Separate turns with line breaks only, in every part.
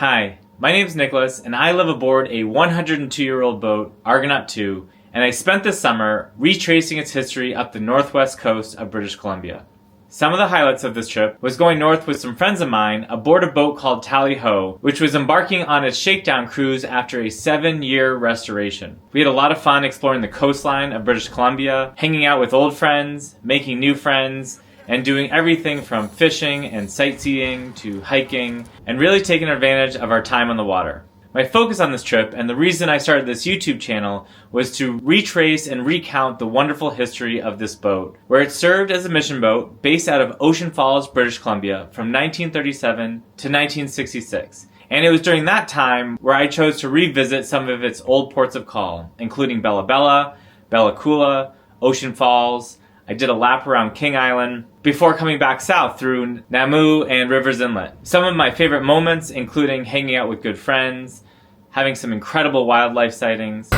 Hi, my name is Nicholas and I live aboard a 102-year-old boat, Argonaut II, and I spent this summer retracing its history up the northwest coast of British Columbia. Some of the highlights of this trip was going north with some friends of mine aboard a boat called Tally-Ho, which was embarking on its shakedown cruise after a 7-year restoration. We had a lot of fun exploring the coastline of British Columbia, hanging out with old friends, making new friends, and doing everything from fishing and sightseeing to hiking, and really taking advantage of our time on the water. My focus on this trip, and the reason I started this YouTube channel, was to retrace and recount the wonderful history of this boat, where it served as a mission boat based out of Ocean Falls, British Columbia from 1937 to 1966. And it was during that time where I chose to revisit some of its old ports of call, including Bella Bella, Bella Coola, Ocean Falls. I did a lap around King Island before coming back south through Namu and Rivers Inlet. Some of my favorite moments including hanging out with good friends, having some incredible wildlife sightings,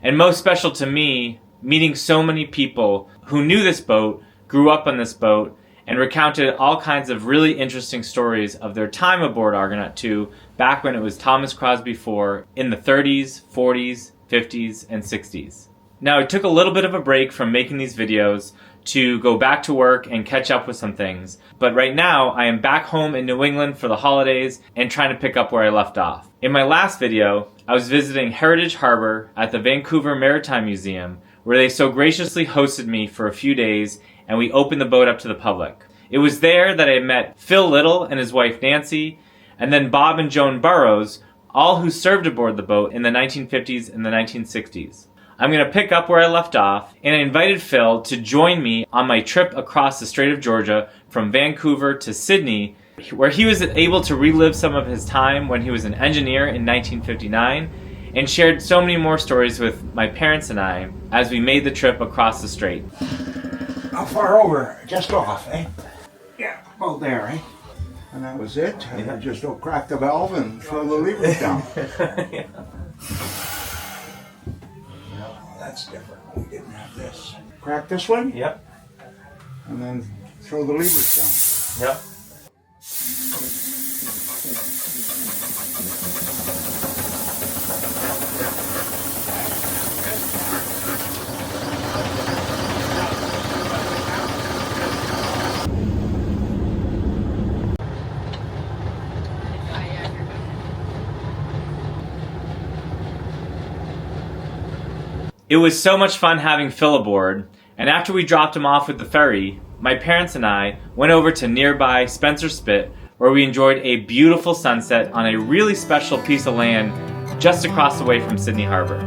and most special to me, meeting so many people who knew this boat, grew up on this boat, and recounted all kinds of really interesting stories of their time aboard Argonaut II back when it was Thomas Crosby 4 in the 30s, 40s, 50s, and 60s. Now, I took a little bit of a break from making these videos to go back to work and catch up with some things, but right now I am back home in New England for the holidays and trying to pick up where I left off. In my last video, I was visiting Heritage Harbour at the Vancouver Maritime Museum, where they so graciously hosted me for a few days and we opened the boat up to the public. It was there that I met Phil Little and his wife Nancy, and then Bob and Joan Burrows, all who served aboard the boat in the 1950s and the 1960s. I'm going to pick up where I left off, and I invited Phil to join me on my trip across the Strait of Georgia from Vancouver to Sydney, where he was able to relive some of his time when he was an engineer in 1959, and shared so many more stories with my parents and I as we made the trip across the strait.
How far over? Just off, eh? Yeah, about there, eh? And that was it. And I just crack the valve and throw the levers down.
Yeah.
That's different. We didn't have this. Crack this one?
Yep.
And then throw the levers down.
Yep. It was so much fun having Phil aboard, and after we dropped him off with the ferry, my parents and I went over to nearby Spencer Spit, where we enjoyed a beautiful sunset on a really special piece of land just across the way from Sydney Harbour.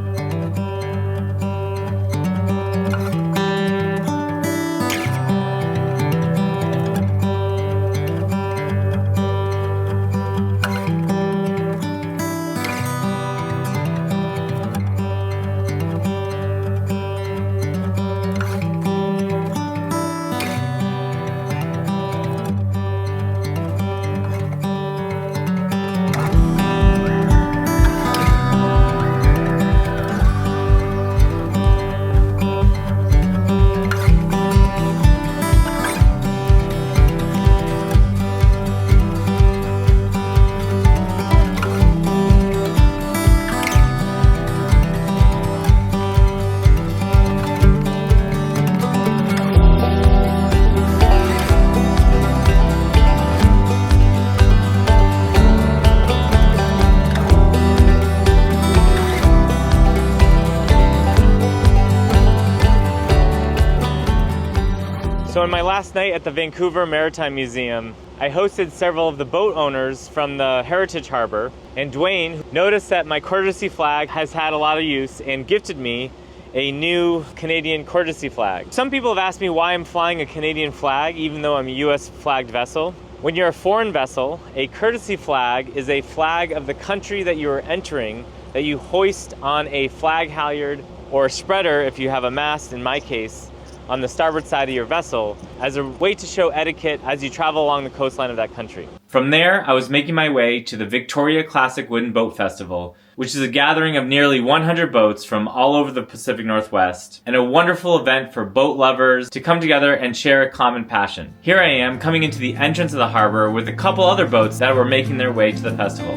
So on my last night at the Vancouver Maritime Museum, I hosted several of the boat owners from the Heritage Harbour, and Dwayne noticed that my courtesy flag has had a lot of use and gifted me a new Canadian courtesy flag. Some people have asked me why I'm flying a Canadian flag even though I'm a US flagged vessel. When you're a foreign vessel, a courtesy flag is a flag of the country that you are entering that you hoist on a flag halyard or a spreader if you have a mast in my case, on the starboard side of your vessel as a way to show etiquette as you travel along the coastline of that country. From there, I was making my way to the Victoria Classic Wooden Boat Festival, which is a gathering of nearly 100 boats from all over the Pacific Northwest, and a wonderful event for boat lovers to come together and share a common passion. Here I am coming into the entrance of the harbor with a couple other boats that were making their way to the festival.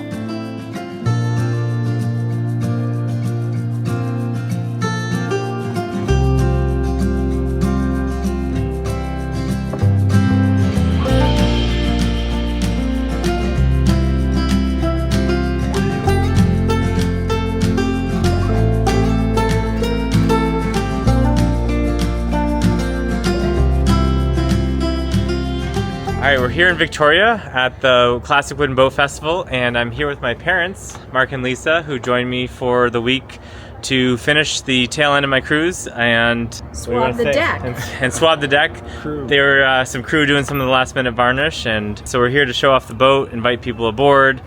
Alright, we're here in Victoria at the Classic Wooden Boat Festival, and I'm here with my parents, Mark and Lisa, who joined me for the week to finish the tail end of my cruise and
swab the deck.
And swab the deck. There were some crew doing some of the last minute varnish, and so we're here to show off the boat, invite people aboard,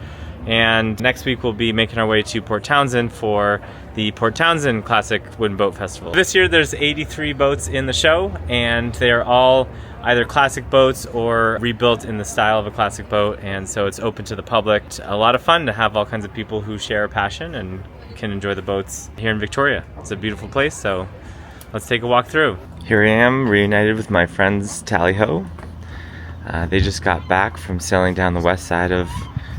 and next week we'll be making our way to Port Townsend for the Port Townsend Classic Wooden Boat Festival. This year there's 83 boats in the show, and they're all either classic boats or rebuilt in the style of a classic boat, and so it's open to the public. A lot of fun to have all kinds of people who share a passion and can enjoy the boats here in Victoria. It's a beautiful place, so let's take a walk through. Here I am, reunited with my friends Tally-Ho. They just got back from sailing down the west side of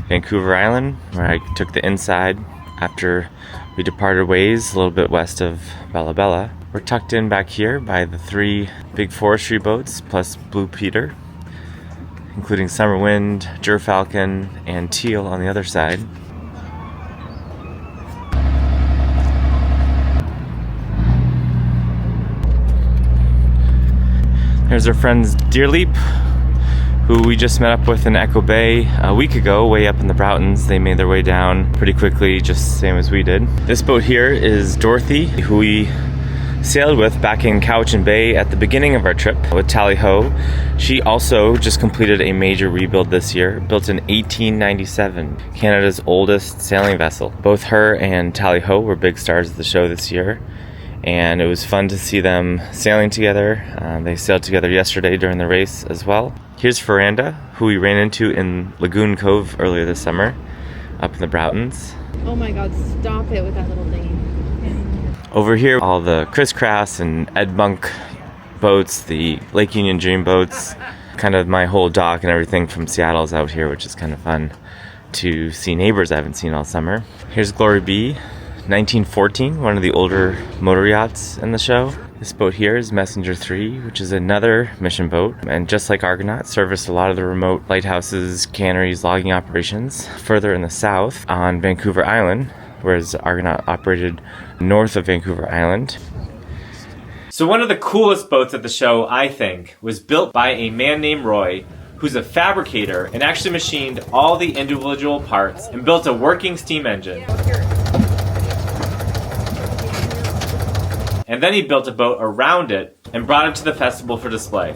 Vancouver Island, where I took the inside after we departed ways a little bit west of Bella Bella. We're tucked in back here by the 3 big forestry boats plus Blue Peter, including Summer Wind, Gerfalcon, and Teal on the other side. There's our friends Deer Leap, who we just met up with in Echo Bay a week ago, way up in the Broughtons. They made their way down pretty quickly, just same as we did. This boat here is Dorothy, who we sailed with back in Cowichan Bay at the beginning of our trip with Tally-Ho. She also just completed a major rebuild this year, built in 1897, Canada's oldest sailing vessel. Both her and Tally-Ho were big stars of the show this year, and it was fun to see them sailing together. They sailed together yesterday during the race as well. Here's Ferranda, who we ran into in Lagoon Cove earlier this summer, up in the Broughtons.
Oh my god, stop it with that little thing.
Over here, all the Crisscross and Ed Monk boats, the Lake Union Dream boats, kind of my whole dock and everything from Seattle's out here, which is kind of fun to see neighbors I haven't seen all summer. Here's Glory B, 1914, one of the older motor yachts in the show. This boat here is Messenger 3, which is another mission boat, and just like Argonaut, serviced a lot of the remote lighthouses, canneries, logging operations further in the south on Vancouver Island, whereas Argonaut operated north of Vancouver Island. So one of the coolest boats at the show, I think, was built by a man named Roy, who's a fabricator and actually machined all the individual parts and built a working steam engine. And then he built a boat around it and brought it to the festival for display.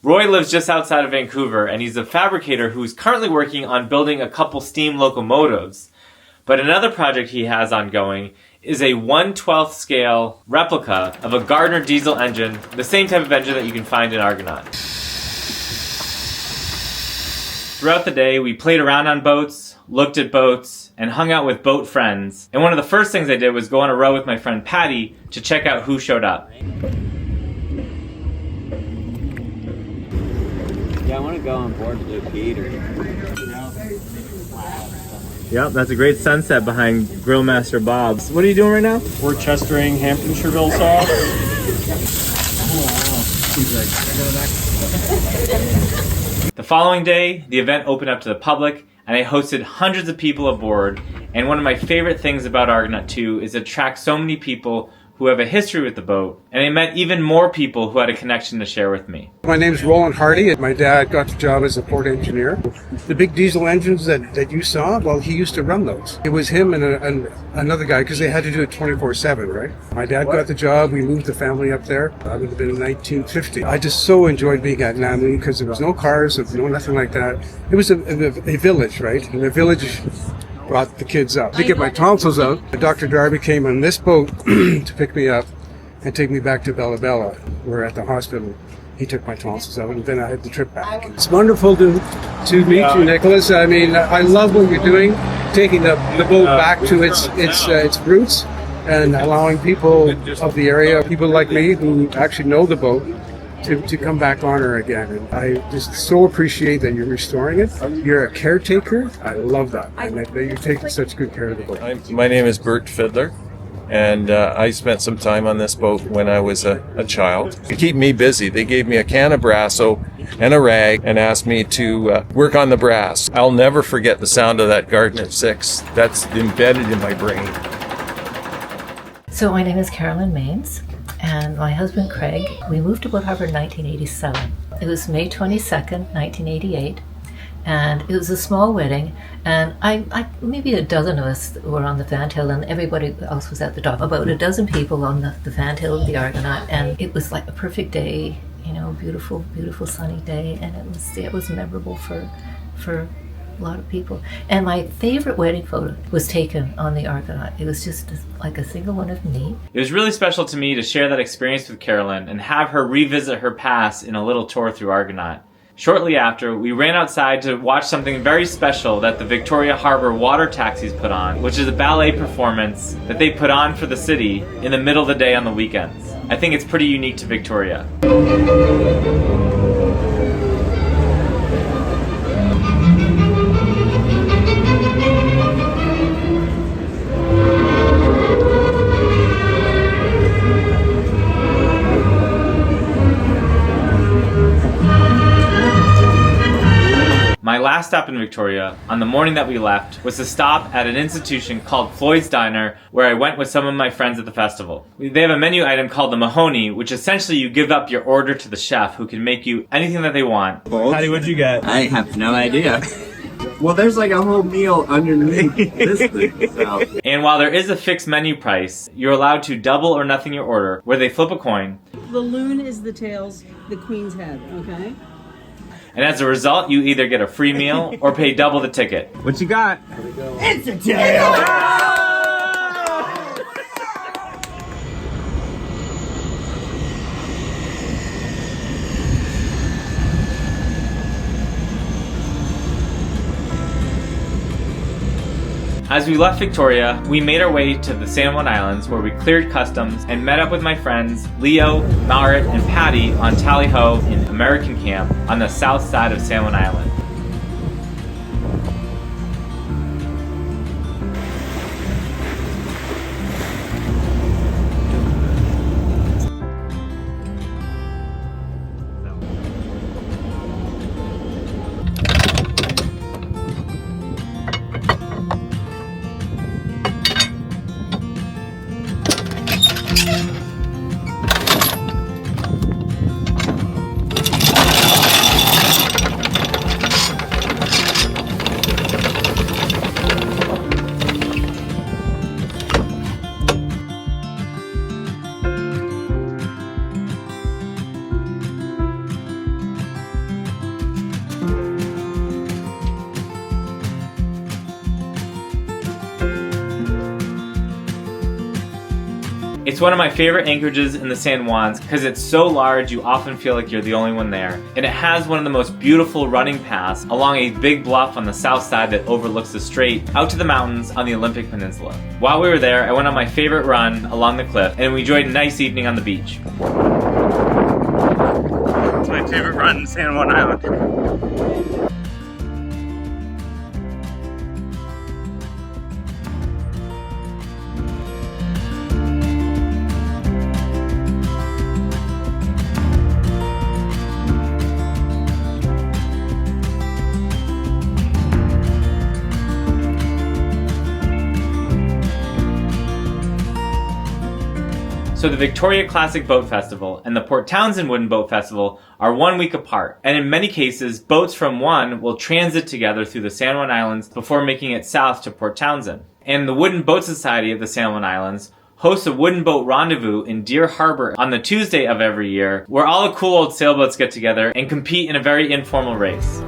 Roy lives just outside of Vancouver, and he's a fabricator who's currently working on building a couple steam locomotives. But another project he has ongoing is a 1/12 scale replica of a Gardner diesel engine, the same type of engine that you can find in Argonaut. Throughout the day, we played around on boats, looked at boats, and hung out with boat friends. And one of the first things I did was go on a row with my friend Patty to check out who showed up.
Yeah, I want to go on board Blue Peter.
Yep, that's a great sunset behind Grillmaster Bob's. What are you doing right now?
We're chestering Hamptonshireville sauce.
The following day, the event opened up to the public, and I hosted hundreds of people aboard. And one of my favorite things about Argonaut II is it attracts so many people who have a history with the boat, and I met even more people who had a connection to share with me.
My name is Roland Hardy. My dad got the job as a port engineer. The big diesel engines that you saw, well, he used to run those. It was him and another guy, because they had to do it 24/7, right? My dad got the job. We moved the family up there. That would have been in 1950. I just so enjoyed being at Namly because there was no cars, there was no nothing like that. It was a village, right? And the village brought the kids up. To get my tonsils out, Dr. Darby came on this boat to pick me up and take me back to Bella Bella. We're at the hospital. He took my tonsils out, and then I had the trip back. It's wonderful to meet you, Nicholas. I mean, I love what you're doing, taking the boat back to its roots and allowing people of the area, people like me who actually know the boat, to come back on her again. And I just so appreciate that you're restoring it. You're a caretaker. I love that. And that you're taking such good care of the boat.
My name is Bert Fiddler, and I spent some time on this boat when I was a child. To keep me busy, they gave me a can of Brasso and a rag and asked me to work on the brass. I'll never forget the sound of that Gardner 6. That's embedded in my brain.
So my name is Carolyn Maines, and my husband Craig, we moved to Port Harbour in 1987. It was May 22nd, 1988, and it was a small wedding, and I maybe a dozen of us were on the fantail, and everybody else was at the dock. About a dozen people on the fantail of the Argonaut, and it was like a perfect day, you know, beautiful, beautiful sunny day, and it was memorable for a lot of people. And my favorite wedding photo was taken on the Argonaut. It was just like a single one of me.
It was really special to me to share that experience with Carolyn and have her revisit her past in a little tour through Argonaut. Shortly after, we ran outside to watch something very special that the Victoria Harbour water taxis put on, which is a ballet performance that they put on for the city in the middle of the day on the weekends. I think it's pretty unique to Victoria. My last stop in Victoria, on the morning that we left, was to stop at an institution called Floyd's Diner, where I went with some of my friends at the festival. They have a menu item called the Mahoney, which essentially you give up your order to the chef, who can make you anything that they want.
Patty, what'd you get?
I have no idea. Well, there's like a whole meal underneath this thing. So.
And while there is a fixed menu price, you're allowed to double or nothing your order, where they flip a coin.
The loon is the tails, the queen's head, okay?
And as a result, you either get a free meal or pay double the ticket.
What you got?
It's a tail!
As we left Victoria, we made our way to the San Juan Islands, where we cleared customs and met up with my friends Leo, Marit, and Patty on Tally Ho in American Camp on the south side of San Juan Island. It's one of my favorite anchorages in the San Juans because it's so large you often feel like you're the only one there. And it has one of the most beautiful running paths along a big bluff on the south side that overlooks the strait out to the mountains on the Olympic Peninsula. While we were there, I went on my favorite run along the cliff and we enjoyed a nice evening on the beach.
It's my favorite run in San Juan Island.
So the Victoria Classic Boat Festival and the Port Townsend Wooden Boat Festival are 1 week apart, and in many cases, boats from one will transit together through the San Juan Islands before making it south to Port Townsend. And the Wooden Boat Society of the San Juan Islands hosts a wooden boat rendezvous in Deer Harbor on the Tuesday of every year, where all the cool old sailboats get together and compete in a very informal race.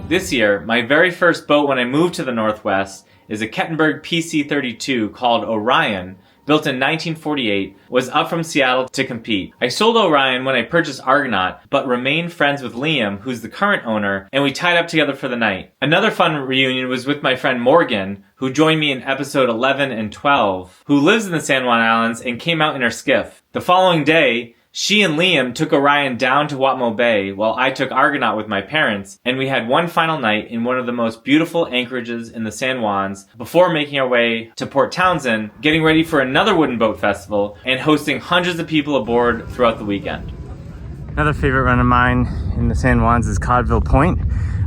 This year, my very first boat when I moved to the Northwest is a Kettenberg PC-32 called Orion, built in 1948, was up from Seattle to compete. I sold Orion when I purchased Argonaut, but remained friends with Liam, who's the current owner, and we tied up together for the night. Another fun reunion was with my friend Morgan, who joined me in episode 11 and 12, who lives in the San Juan Islands and came out in her skiff. The following day, she and Liam took Orion down to Watmo Bay while I took Argonaut with my parents, and we had one final night in one of the most beautiful anchorages in the San Juans before making our way to Port Townsend, getting ready for another wooden boat festival and hosting hundreds of people aboard throughout the weekend.
Another favorite run of mine in the San Juans is Codville Point,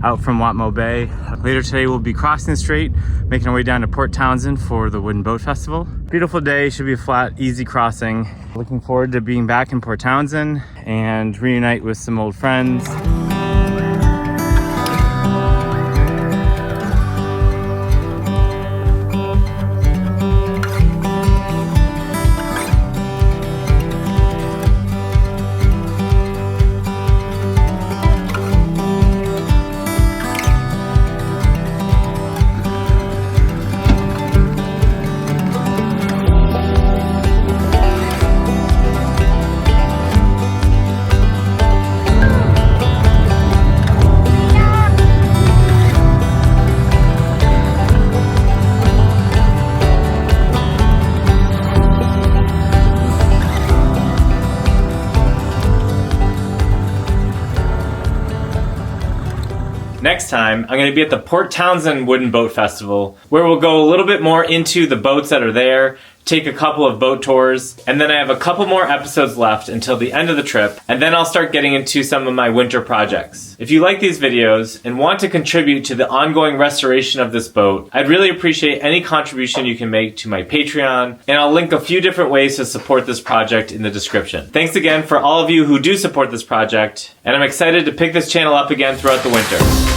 out from Watmo Bay. Later today we'll be crossing the strait, making our way down to Port Townsend for the Wooden Boat Festival. Beautiful day, should be a flat, easy crossing. Looking forward to being back in Port Townsend and reunite with some old friends.
Next time, I'm going to be at the Port Townsend Wooden Boat Festival, where we'll go a little bit more into the boats that are there, take a couple of boat tours, and then I have a couple more episodes left until the end of the trip, and then I'll start getting into some of my winter projects. If you like these videos and want to contribute to the ongoing restoration of this boat, I'd really appreciate any contribution you can make to my Patreon, and I'll link a few different ways to support this project in the description. Thanks again for all of you who do support this project, and I'm excited to pick this channel up again throughout the winter.